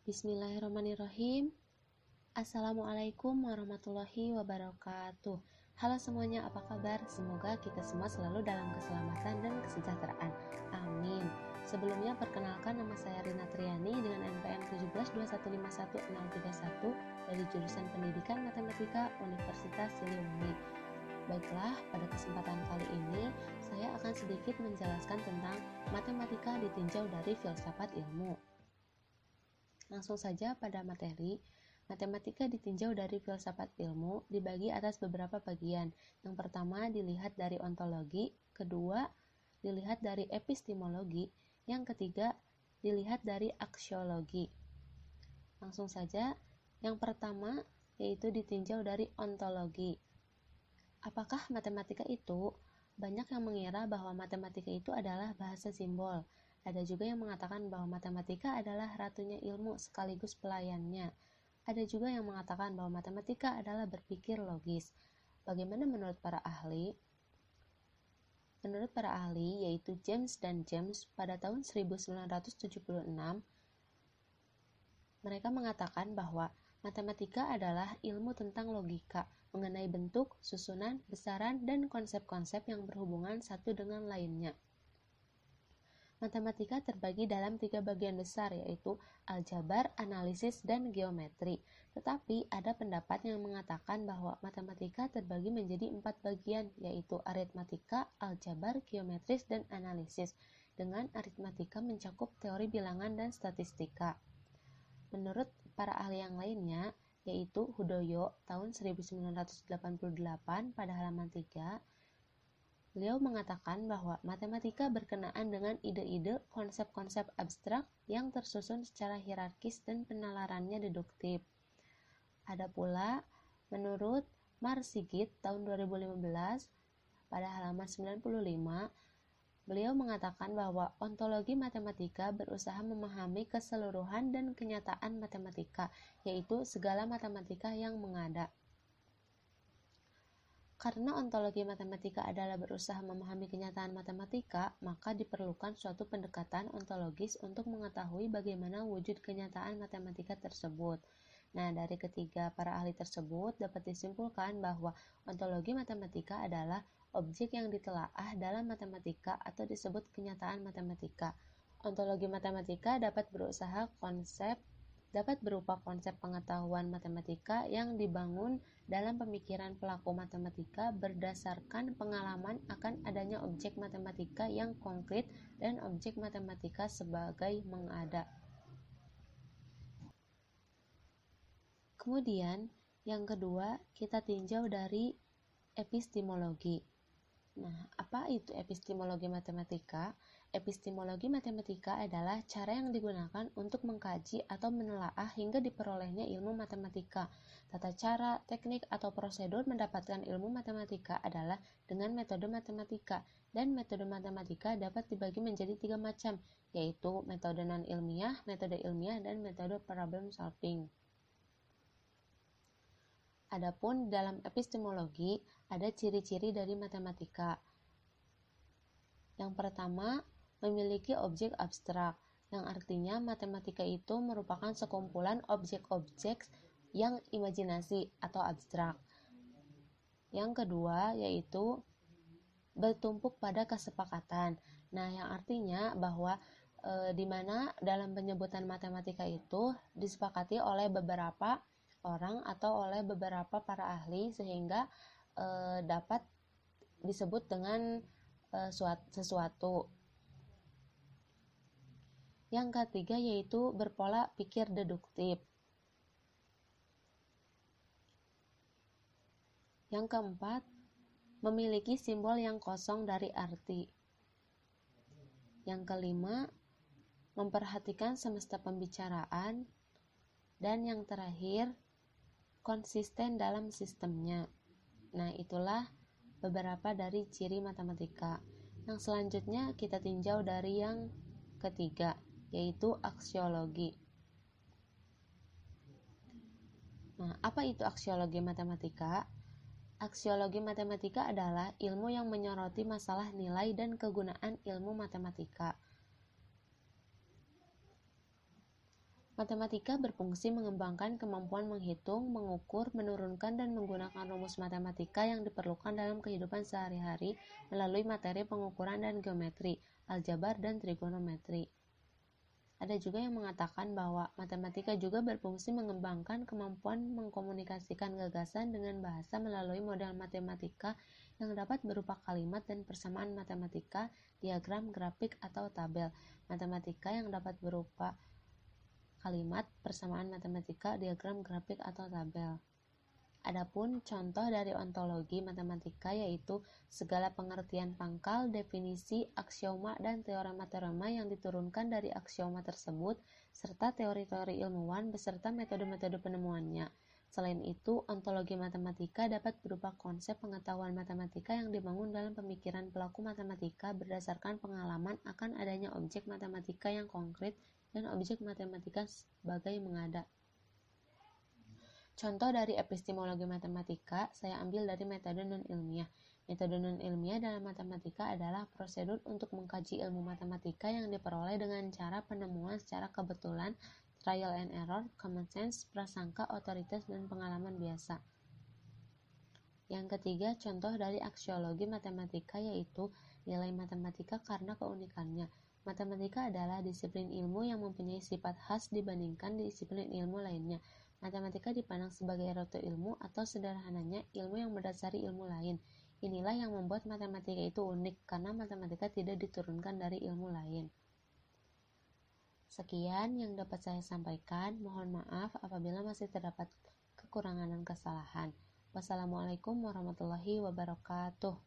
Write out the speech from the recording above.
Bismillahirrahmanirrahim. Assalamualaikum warahmatullahi wabarakatuh. Halo semuanya, apa kabar? Semoga kita semua selalu dalam keselamatan dan kesejahteraan. Amin. Sebelumnya perkenalkan, nama saya Rina Triani dengan NPM 172151031 dari jurusan Pendidikan Matematika Universitas Siliwangi. Baiklah, pada kesempatan kali ini saya akan sedikit menjelaskan tentang matematika ditinjau dari filsafat ilmu. Langsung saja pada materi. Matematika ditinjau dari filsafat ilmu dibagi atas beberapa bagian. Yang pertama dilihat dari ontologi, kedua dilihat dari epistemologi, yang ketiga dilihat dari aksiologi. Langsung saja, yang pertama yaitu ditinjau dari ontologi. Apakah matematika itu? Banyak yang mengira bahwa matematika itu adalah bahasa simbol. Ada juga yang mengatakan bahwa matematika adalah ratunya ilmu sekaligus pelayannya. Ada juga yang mengatakan bahwa matematika adalah berpikir logis. Bagaimana menurut para ahli? Menurut para ahli, yaitu James dan James, pada tahun 1976, mereka mengatakan bahwa matematika adalah ilmu tentang logika, mengenai bentuk, susunan, besaran, dan konsep-konsep yang berhubungan satu dengan lainnya. Matematika terbagi dalam 3 bagian besar, yaitu aljabar, analisis, dan geometri. Tetapi ada pendapat yang mengatakan bahwa matematika terbagi menjadi 4 bagian, yaitu aritmatika, aljabar, geometris, dan analisis, dengan aritmatika mencakup teori bilangan dan statistika. Menurut para ahli yang lainnya, yaitu Hudoyo tahun 1988 pada halaman 3, beliau mengatakan bahwa matematika berkenaan dengan ide-ide konsep-konsep abstrak yang tersusun secara hierarkis dan penalarannya deduktif. Ada pula menurut Marsigit tahun 2015 pada halaman 95, beliau mengatakan bahwa ontologi matematika berusaha memahami keseluruhan dan kenyataan matematika, yaitu segala matematika yang mengada. Karena ontologi matematika adalah berusaha memahami kenyataan matematika, maka diperlukan suatu pendekatan ontologis untuk mengetahui bagaimana wujud kenyataan matematika tersebut. Nah, dari ketiga para ahli tersebut dapat disimpulkan bahwa ontologi matematika adalah objek yang ditelaah dalam matematika atau disebut kenyataan matematika. Ontologi matematika dapat berupa konsep pengetahuan matematika yang dibangun dalam pemikiran pelaku matematika berdasarkan pengalaman akan adanya objek matematika yang konkret dan objek matematika sebagai mengada. Kemudian, yang kedua, kita tinjau dari epistemologi. Nah, apa itu epistemologi matematika? Epistemologi matematika adalah cara yang digunakan untuk mengkaji atau menelaah hingga diperolehnya ilmu matematika. Tata cara, teknik, atau prosedur mendapatkan ilmu matematika adalah dengan metode matematika, dan metode matematika dapat dibagi menjadi 3 macam, yaitu metode non-ilmiah, metode ilmiah, dan metode problem solving. Adapun dalam epistemologi, ada ciri-ciri dari matematika. Yang pertama, memiliki objek abstrak, yang artinya matematika itu merupakan sekumpulan objek-objek yang imajinasi atau abstrak. Yang kedua, yaitu bertumpuk pada kesepakatan. Nah, yang artinya bahwa di mana dalam penyebutan matematika itu disepakati oleh beberapa orang atau oleh beberapa para ahli sehingga dapat disebut dengan sesuatu. Yang ketiga yaitu berpola pikir deduktif. Yang keempat, memiliki simbol yang kosong dari arti. Yang kelima, memperhatikan semesta pembicaraan. Dan yang terakhir, konsisten dalam sistemnya. Nah, itulah beberapa dari ciri matematika. Yang selanjutnya kita tinjau dari yang ketiga, yaitu aksiologi. Nah, apa itu aksiologi matematika? Aksiologi matematika adalah ilmu yang menyoroti masalah nilai dan kegunaan ilmu matematika. Matematika berfungsi mengembangkan kemampuan menghitung, mengukur, menurunkan, dan menggunakan rumus matematika yang diperlukan dalam kehidupan sehari-hari melalui materi pengukuran dan geometri, aljabar, dan trigonometri. Ada juga yang mengatakan bahwa matematika juga berfungsi mengembangkan kemampuan mengkomunikasikan gagasan dengan bahasa melalui model matematika yang dapat berupa kalimat dan persamaan matematika, diagram, grafik, atau tabel. Matematika yang dapat berupa kalimat, persamaan matematika, diagram, grafik, atau tabel. Adapun contoh dari ontologi matematika yaitu segala pengertian pangkal, definisi, aksioma, dan teorema-teorema yang diturunkan dari aksioma tersebut, serta teori-teori ilmuwan beserta metode-metode penemuannya. Selain itu, ontologi matematika dapat berupa konsep pengetahuan matematika yang dibangun dalam pemikiran pelaku matematika berdasarkan pengalaman akan adanya objek matematika yang konkret dan objek matematika sebagai mengada. Contoh dari epistemologi matematika saya ambil dari metode non-ilmiah. Metode non-ilmiah dalam matematika adalah prosedur untuk mengkaji ilmu matematika yang diperoleh dengan cara penemuan secara kebetulan, trial and error, common sense, prasangka, otoritas, dan pengalaman biasa. Yang ketiga, contoh dari aksiologi matematika yaitu nilai matematika karena keunikannya. Matematika adalah disiplin ilmu yang mempunyai sifat khas dibandingkan disiplin ilmu lainnya. Matematika dipandang sebagai ratu ilmu atau sederhananya ilmu yang mendasari ilmu lain. Inilah yang membuat matematika itu unik karena matematika tidak diturunkan dari ilmu lain. Sekian yang dapat saya sampaikan. Mohon maaf apabila masih terdapat kekurangan dan kesalahan. Wassalamualaikum warahmatullahi wabarakatuh.